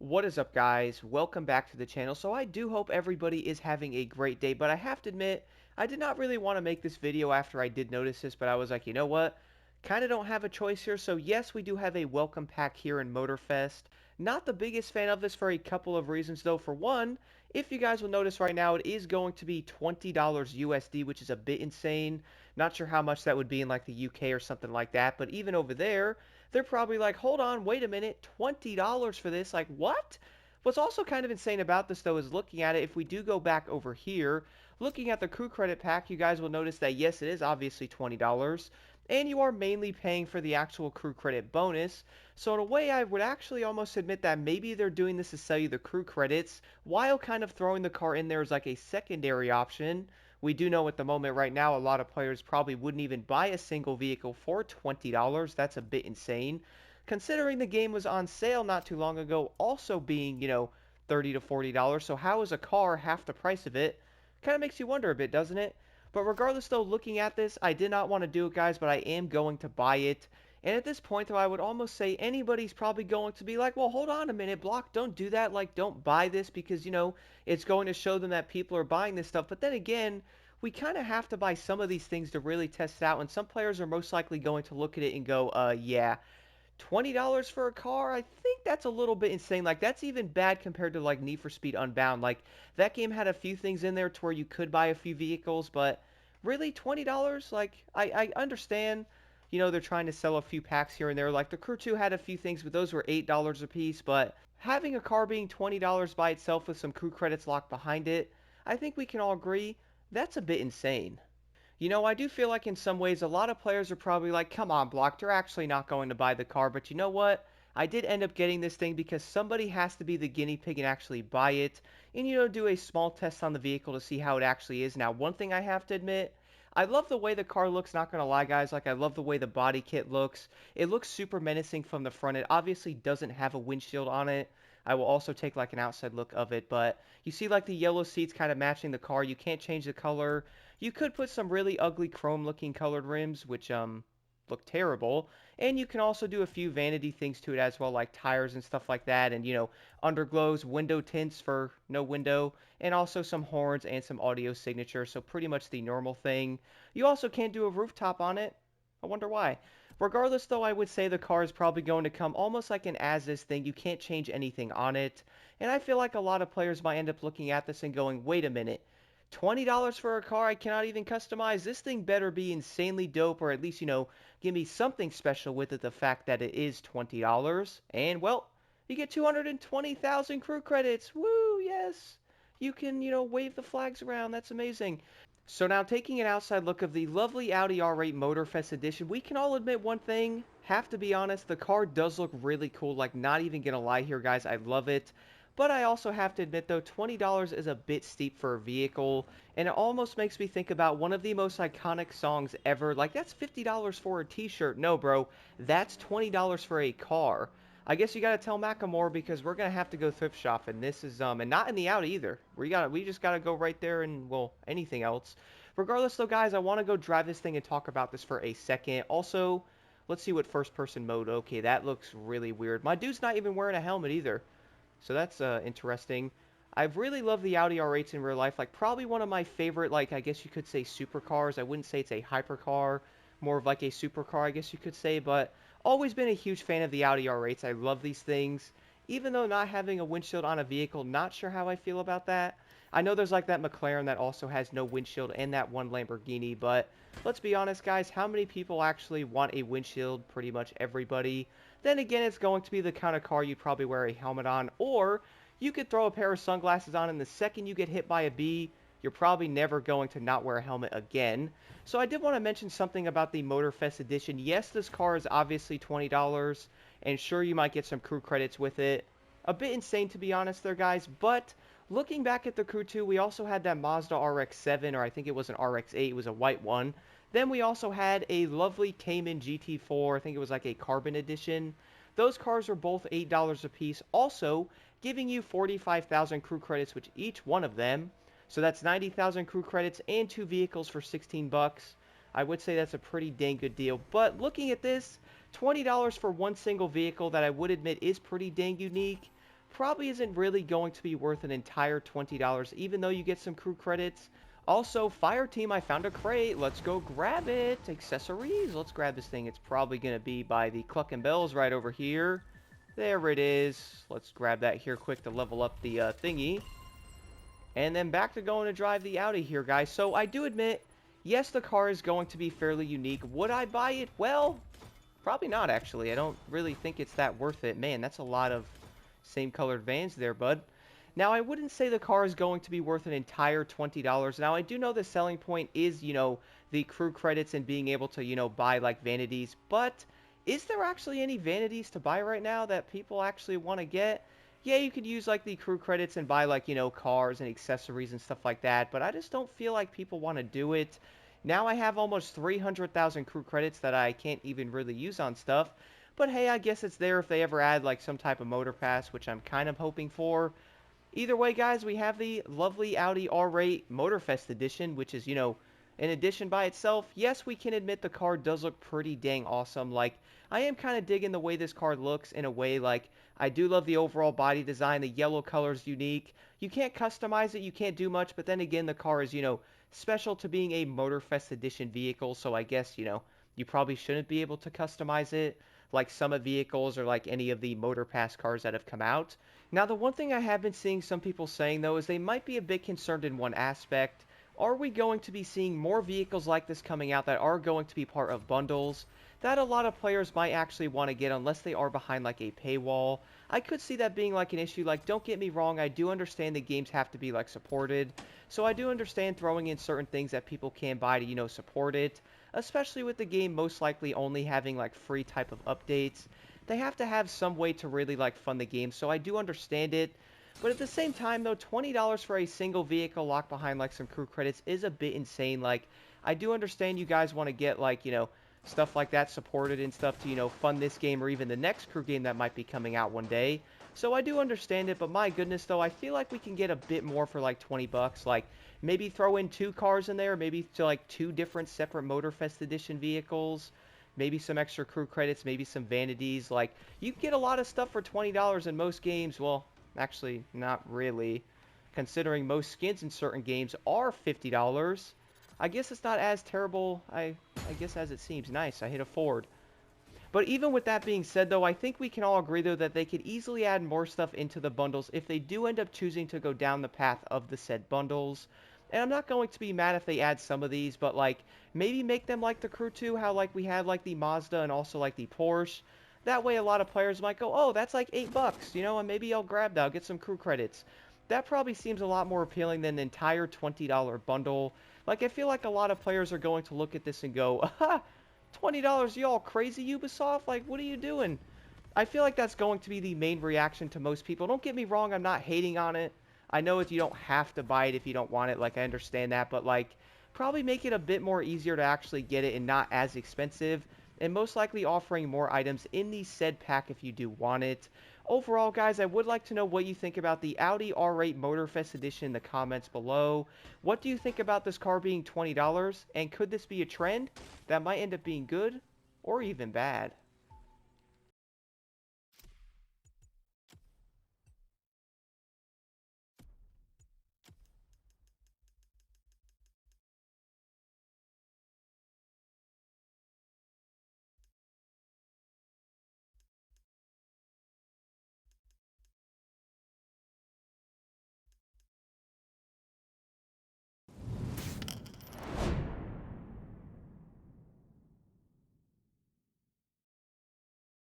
What is up, guys? Welcome back to the channel. So I do hope everybody is having a great day, but I have to admit, I did not really want to make this video after I did notice this, but I was like, you know what? Kind of don't have a choice here. So yes, we do have a welcome pack here in Motorfest. Not the biggest fan of this for a couple of reasons, though. For one, if you guys will notice right now, it is going to be $20 USD, which is a bit insane. Not sure how much that would be in like the UK or something like that, but even over there, they're probably like, hold on, wait a minute, $20 for this? Like, what? What's also kind of insane about this, though, is looking at it, if we do go back over here, looking at the crew credit pack, you guys will notice that, yes, it is obviously $20, and you are mainly paying for the actual crew credit bonus. So in a way, I would actually almost admit that maybe they're doing this to sell you the crew credits, while kind of throwing the car in there as like a secondary option. We do know at the moment right now a lot of players probably wouldn't even buy a single vehicle for $20. That's a bit insane. Considering the game was on sale not too long ago, also being, $30 to $40. So how is a car half the price of it? Kind of makes you wonder a bit, doesn't it? But regardless though, looking at this, I did not want to do it, guys, but I am going to buy it. And at this point, though, I would almost say anybody's probably going to be like, well, hold on a minute, Block, don't do that. Like, don't buy this because, it's going to show them that people are buying this stuff. But then again, we kind of have to buy some of these things to really test it out. And some players are most likely going to look at it and go, yeah, $20 for a car? I think that's a little bit insane. Like, that's even bad compared to, like, Need for Speed Unbound. Like, that game had a few things in there to where you could buy a few vehicles, but really, $20? Like, I understand, they're trying to sell a few packs here and there. Like, the Crew 2 had a few things, but those were $8 a piece. But having a car being $20 by itself with some crew credits locked behind it, I think we can all agree that's a bit insane. I do feel like in some ways a lot of players are probably like, come on, Block, they're actually not going to buy the car. But you know what? I did end up getting this thing because somebody has to be the guinea pig and actually buy it and, do a small test on the vehicle to see how it actually is. Now, one thing I have to admit, I love the way the car looks, not going to lie, guys. Like, I love the way the body kit looks. It looks super menacing from the front. It obviously doesn't have a windshield on it. I will also take, like, an outside look of it. But you see, like, the yellow seats kind of matching the car. You can't change the color. You could put some really ugly chrome-looking colored rims, which, look terrible. And you can also do a few vanity things to it as well, like tires and stuff like that. And, underglows, window tints for no window, and also some horns and some audio signature. So pretty much the normal thing. You also can't do a rooftop on it. I wonder why. Regardless, though, I would say the car is probably going to come almost like an as-is thing. You can't change anything on it. And I feel like a lot of players might end up looking at this and going, wait a minute. $20 for a car I cannot even customize? This thing better be insanely dope, or at least, give me something special with it, the fact that it is $20. And, well, you get 220,000 crew credits. Woo, yes. You can, wave the flags around. That's amazing. So now, taking an outside look of the lovely Audi R8 Motorfest Edition, we can all admit one thing. Have to be honest, the car does look really cool. Like, not even gonna lie here, guys. I love it. But I also have to admit, though, $20 is a bit steep for a vehicle, and it almost makes me think about one of the most iconic songs ever. Like, that's $50 for a t-shirt. No, bro, that's $20 for a car. I guess you gotta tell Macklemore because we're gonna have to go thrift shop, and this is, and not in the Audi either. We just gotta go right there and, well, anything else. Regardless, though, guys, I want to go drive this thing and talk about this for a second. Also, let's see what first-person mode. Okay, that looks really weird. My dude's not even wearing a helmet either. So that's interesting. I really love the Audi R8s in real life. Like, probably one of my favorite, like, I guess you could say supercars. I wouldn't say it's a hypercar. More of like a supercar, I guess you could say. But always been a huge fan of the Audi R8s. I love these things. Even though not having a windshield on a vehicle, not sure how I feel about that. I know there's like that McLaren that also has no windshield and that one Lamborghini. But let's be honest, guys. How many people actually want a windshield? Pretty much everybody. Then again, it's going to be the kind of car you'd probably wear a helmet on, or you could throw a pair of sunglasses on, and the second you get hit by a bee, you're probably never going to not wear a helmet again. So I did want to mention something about the Motorfest Edition. Yes, this car is obviously $20, and sure, you might get some crew credits with it. A bit insane, to be honest there, guys, but looking back at the Crew 2, we also had that Mazda RX-7, or I think it was an RX-8, it was a white one. Then we also had a lovely Cayman GT4, I think it was like a Carbon Edition. Those cars were both $8 a piece, also giving you 45,000 crew credits with each one of them. So that's 90,000 crew credits and 2 vehicles for 16 bucks. I would say that's a pretty dang good deal. But looking at this, $20 for one single vehicle that I would admit is pretty dang unique. probably isn't really going to be worth an entire $20, even though you get some crew credits. Also, Fire Team, I found a crate. Let's go grab it. Accessories. Let's grab this thing. It's probably going to be by the Cluck and Bells right over here. There it is. Let's grab that here quick to level up the thingy. And then back to going to drive the Audi here, guys. So I do admit, yes, the car is going to be fairly unique. Would I buy it? Well, probably not, actually. I don't really think it's that worth it. Man, that's a lot of same colored vans there, bud. Now, I wouldn't say the car is going to be worth an entire $20. Now, I do know the selling point is, the crew credits and being able to, buy, like, vanities. But is there actually any vanities to buy right now that people actually want to get? Yeah, you could use, like, the crew credits and buy, like, cars and accessories and stuff like that. But I just don't feel like people want to do it. Now I have almost 300,000 crew credits that I can't even really use on stuff. But hey, I guess it's there if they ever add, like, some type of motor pass, which I'm kind of hoping for. Either way, guys, we have the lovely Audi R8 Motorfest Edition, which is, an edition by itself. Yes, we can admit the car does look pretty dang awesome. Like, I am kind of digging the way this car looks in a way. Like, I do love the overall body design. The yellow color is unique. You can't customize it. You can't do much. But then again, the car is, special to being a Motorfest Edition vehicle. So I guess, you probably shouldn't be able to customize it like Summit vehicles or like any of the Motor Pass cars that have come out. Now, the one thing I have been seeing some people saying, though, is they might be a bit concerned in one aspect. Are we going to be seeing more vehicles like this coming out that are going to be part of bundles that a lot of players might actually want to get unless they are behind like a paywall? I could see that being like an issue. Like, don't get me wrong, I do understand the games have to be like supported. So I do understand throwing in certain things that people can buy to, support it. Especially with the game most likely only having like free type of updates. They have to have some way to really like fund the game. So I do understand it. But at the same time, though, $20 for a single vehicle locked behind, like, some crew credits is a bit insane. Like, I do understand you guys want to get, like, stuff like that supported and stuff to, fund this game or even the next crew game that might be coming out one day. So I do understand it, but my goodness, though, I feel like we can get a bit more for, like, 20 bucks. Like, maybe throw in 2 cars in there, maybe to, like, 2 different separate Motorfest Edition vehicles. Maybe some extra crew credits, maybe some vanities. Like, you can get a lot of stuff for $20 in most games. Well, actually, not really, considering most skins in certain games are $50. I guess it's not as terrible, I guess, as it seems. Nice, I hit a Ford. But even with that being said, though, I think we can all agree, though, that they could easily add more stuff into the bundles if they do end up choosing to go down the path of the said bundles. And I'm not going to be mad if they add some of these, but, like, maybe make them like the Crew 2, how, like, we had, like, the Mazda and also, like, the Porsche. That way a lot of players might go, oh, that's like $8, and maybe I'll grab that, I'll get some crew credits. That probably seems a lot more appealing than an entire $20 bundle. Like, I feel like a lot of players are going to look at this and go, aha, $20, y'all crazy, Ubisoft? Like, what are you doing? I feel like that's going to be the main reaction to most people. Don't get me wrong, I'm not hating on it. I know you don't have to buy it if you don't want it, like, I understand that, but, like, probably make it a bit more easier to actually get it and not as expensive. And most likely offering more items in the said pack if you do want it. Overall, guys, I would like to know what you think about the Audi R8 Motorfest Edition in the comments below. What do you think about this car being $20? And could this be a trend that might end up being good or even bad?